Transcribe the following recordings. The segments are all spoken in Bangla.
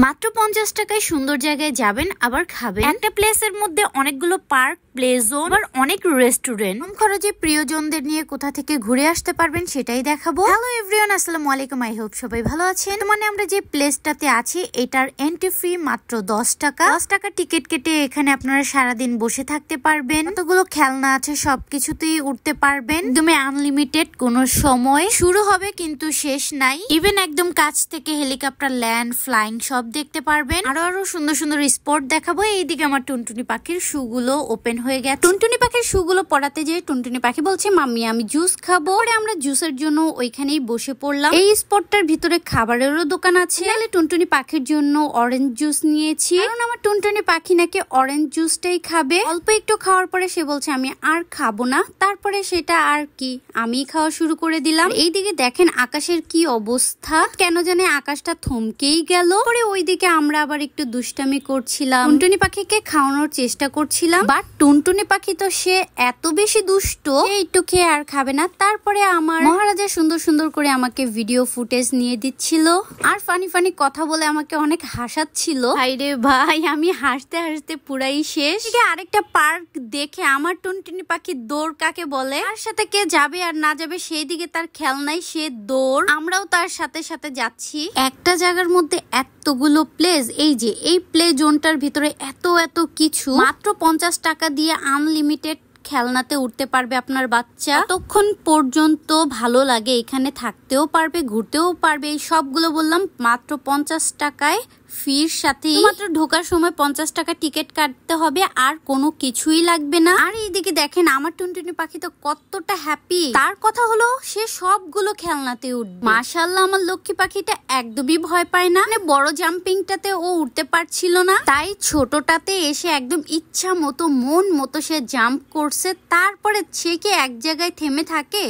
মাত্র 50 টাকায় সুন্দর জায়গায় যাবেন আবার খাবেন। একটা প্লেসের মধ্যে অনেকগুলো পার্ক, প্লে জোন আর অনেক রেস্টুরেন্ট। কম খরচে প্রিয়জনদের নিয়ে কোথা থেকে ঘুরে আসতে পারবেন সেটাই দেখাবো। হ্যালো এভরিওয়ান, আসসালামু আলাইকুম। আই হোপ সবাই ভালো আছেন। মানে আমরা যে প্লেসটাতে আছি এটার এন্ট্রি ফি মাত্র 10 টাকা। 10 টাকা টিকিট কেটে এখানে আপনারা সারাদিন বসে থাকতে পারবেন। কতগুলো খেলনা আছে, সবকিছুতেই উঠতে পারবেন। একদমই আনলিমিটেড, কোনো সময় শুরু হবে কিন্তু শেষ নাই। ইভেন একদম কাছ থেকে হেলিকপ্টার ল্যান্ড, ফ্লাইং সব দেখতে পারবেন। আরো সুন্দর সুন্দর স্পট দেখাবো। এইদিকে আমার টুনটুনি পাখির শু গুলো ওপেন হয়ে গেছে। টুনটুনি পাখির শু গুলো পড়াতে যেয়ে টুনটুনি পাখি বলছে, মাম্মি আমি জুস খাবো। পরে আমরা জুসের জন্য ওইখানেই বসে পড়লাম। এই স্পটটার ভিতরে খাবারেরও দোকান আছে। টুনটুনি পাখির জন্য অরেঞ্জ জুস নিয়েছি, কারণ আমার টুনটুনি পাখি নাকি অরেঞ্জ জুসটাই খাবে। অল্প একটু খাওয়ার পরে সে বলছে আমি আর খাবো না। তারপরে সেটা আর কি, আমি খাওয়া শুরু করে দিলাম। এইদিকে দেখেন আকাশের কি অবস্থা, কেন জানে আকাশটা থমকেই গেল। পরে ওইদিকে আমরা আবার একটু দুষ্টামি করছিলাম, টুনটুনি পাখিকে খাওয়ানোর চেষ্টা করছিলাম। বাট টুনটুনি পাখি তো সে এত বেশি দুষ্ট, একটু খেয়ে আর খাবে না। তারপরে আমার মহারাজা সুন্দর সুন্দর করে আমাকে ভিডিও ফুটেজ নিয়ে দিচ্ছিল আর ফানি ফানি কথা বলে আমাকে অনেক হাসাচ্ছিল। ভাইরে ভাই, আমি হাসতে হাসতে পুরাই শেষ। আরেকটা পার্ক দেখে আমার টুনটুনি পাখি দৌড় কাকে বলে, তার সাথে কে যাবে আর না যাবে সেই দিকে তার খেয়াল নাই, সে দৌড়। আমরাও তার সাথে সাথে যাচ্ছি। একটা জায়গার মধ্যে এতগুলো প্লেস, এই যে এই প্লে জোনটার ভিতরে এত এত কিছু, মাত্র 50 টাকা দিয়ে আনলিমিটেড খেলনাতে উঠতে পারবে আপনার বাচ্চা। ততক্ষণ পর্যন্ত ভালো লাগে, এখানে থাকতেও পারবে, ঘুরতেও পারবে। এই সবগুলো বললাম মাত্র 50 টাকায় ফির সাথে। মাত্র ঢোকার সময় 50 টাকা টিকিট কাটতে হবে, আর কোনো কিছুই লাগবে না। আর এইদিকে দেখেন আমার টুনটুনি পাখি তো কতটা হ্যাপি। তার কথা হলো সে সবগুলো খেলনাতে উঠবে। মাশাআল্লাহ, আমার লক্ষ্মী পাখিটা একদমই ভয় পায় না। মানে বড় জাম্পিংটাতে ও উঠতে পারছিল না, তাই ছোটটাতে এসে একদম ইচ্ছা মতো মন মতো সে জাম্প করছে। তারপরে সে কি এক জায়গায় থেমে থাকে,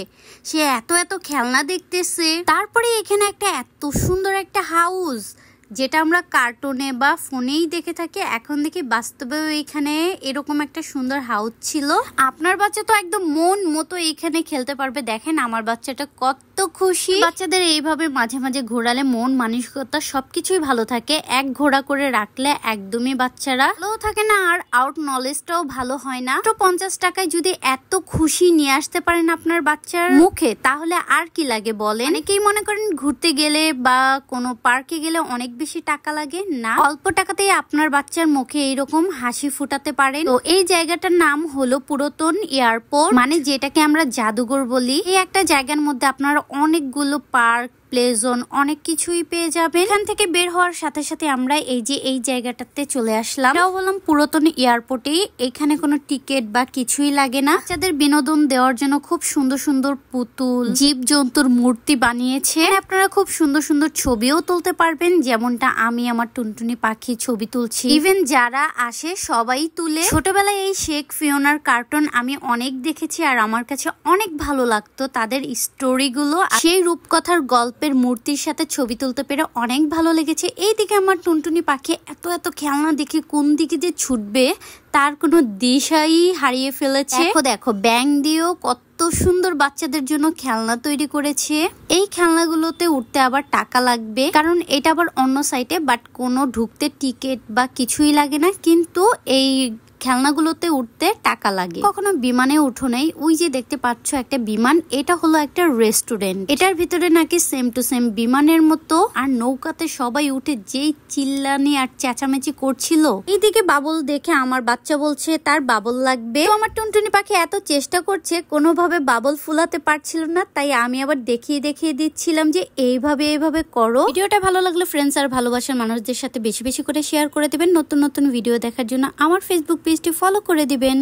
সে এত এত খেলনা দেখতেছে। তারপরে এখানে একটা এত সুন্দর একটা হাউস, যেটা আমরা কার্টুনে বা ফোনেই দেখে থাকি, এখন দেখি বাস্তবেও এখানে এরকম একটা সুন্দর হাউস ছিল। আপনার বাচ্চা তো একদম মন মতো এইখানে খেলতে পারবে। দেখেন আমার বাচ্চাটা কত খুশি। বাচ্চাদের এইভাবে মাঝে মাঝে ঘোরালে মন মানসিকতা সবকিছুই ভালো থাকে। এক ঘোরা করে রাখলে একদমই বাচ্চারা ভালো থাকে না, আর আউট নলেজটাও ভালো হয় না। তো 50 টাকায় যদি এত খুশি নিয়ে আসতে পারেন আপনার বাচ্চার মুখে, তাহলে আর কি লাগে বলেন। অনেকেই মনে করেন ঘুরতে গেলে বা কোনো পার্কে গেলে অনেক বেশি টাকা লাগে, না, অল্প টাকাতেই আপনার বাচ্চার মুখে এইরকম হাসি ফুটাতে পারেন। তো এই জায়গাটার নাম হলো পুরাতন এয়ারপোর্ট, মানে যেটাকে আমরা জাদুঘর বলি। এই একটা জায়গার মধ্যে আপনারা অনেকগুলো পার্ক, প্লে জোন, অনেক কিছুই পেয়ে যাবে। এখান থেকে বের হওয়ার সাথে সাথে আমরা এই যে এই জায়গাটাতে চলে আসলাম। এটাও হলাম পুরাতন এয়ারপোর্টে। এখানে কোনো টিকিট বা কিছুই লাগে না। বাচ্চাদের বিনোদন দেওয়ার জন্য খুব সুন্দর সুন্দর পুতুল, জীব জন্তুর মূর্তি বানিয়েছে। আপনারা খুব সুন্দর সুন্দর ছবিও তুলতে পারবেন, যেমনটা আমি আমার টুনটুনি পাখি ছবি তুলছি। ইভেন যারা আসে সবাই তুলে। ছোটবেলায় এই শেখ ফিওনার কার্টুন আমি অনেক দেখেছি, আর আমার কাছে অনেক ভালো লাগতো তাদের স্টোরিগুলো। সেই রূপকথার গল্প মূর্তির সাথে ছবি তুলতে পেরে অনেক ভালো লেগেছে। এইদিকে আমার টুনটুনি পাখি এত এত খেলনা দেখে কোন দিকে যে ছুটবে তার কোনো দিশাই হারিয়ে ফেলেছে। দেখো ব্যাং দিয়েও কত সুন্দর বাচ্চাদের জন্য খেলনা তৈরি করেছে। এই খেলনাগুলোতে উঠতে আবার টাকা লাগবে, কারণ এটা আবার অন্য সাইটে, বাট কোনো ঢুকতে টিকিট বা কিছুই লাগে না। কিন্তু এই খেলনাগুলোতে উঠতে টাকা লাগে। কখনো বিমানে উঠো নাই? ওই যে দেখতে পাচ্ছ একটা বিমান, এটা হলো একটা রেস্টুরেন্ট। এটার ভিতরে নাকি সেম টু সেম বিমানের মতো। আর নৌকাতে সবাই উঠে যেই চিল্লানি আর চেঁচামেচি করছিল। এইদিকে বাবল দেখে আমার বাচ্চা বলছে তার বাবল লাগবে। তো আমার টুনটুনি পাখি এত চেষ্টা করছে, কোনোভাবে বাবল ফুলাতে পারছিল না, তাই আমি আবার দেখিয়ে দেখিয়ে দিচ্ছিলাম যে এইভাবে এইভাবে করো। ভিডিওটা ভালো লাগলে ফ্রেন্ডস আর ভালোবাসার মানুষদের সাথে বেশি বেশি করে শেয়ার করে দেবেন। নতুন নতুন ভিডিও দেখার জন্য আমার ফেসবুক পেজটি ফলো করে দিবেন।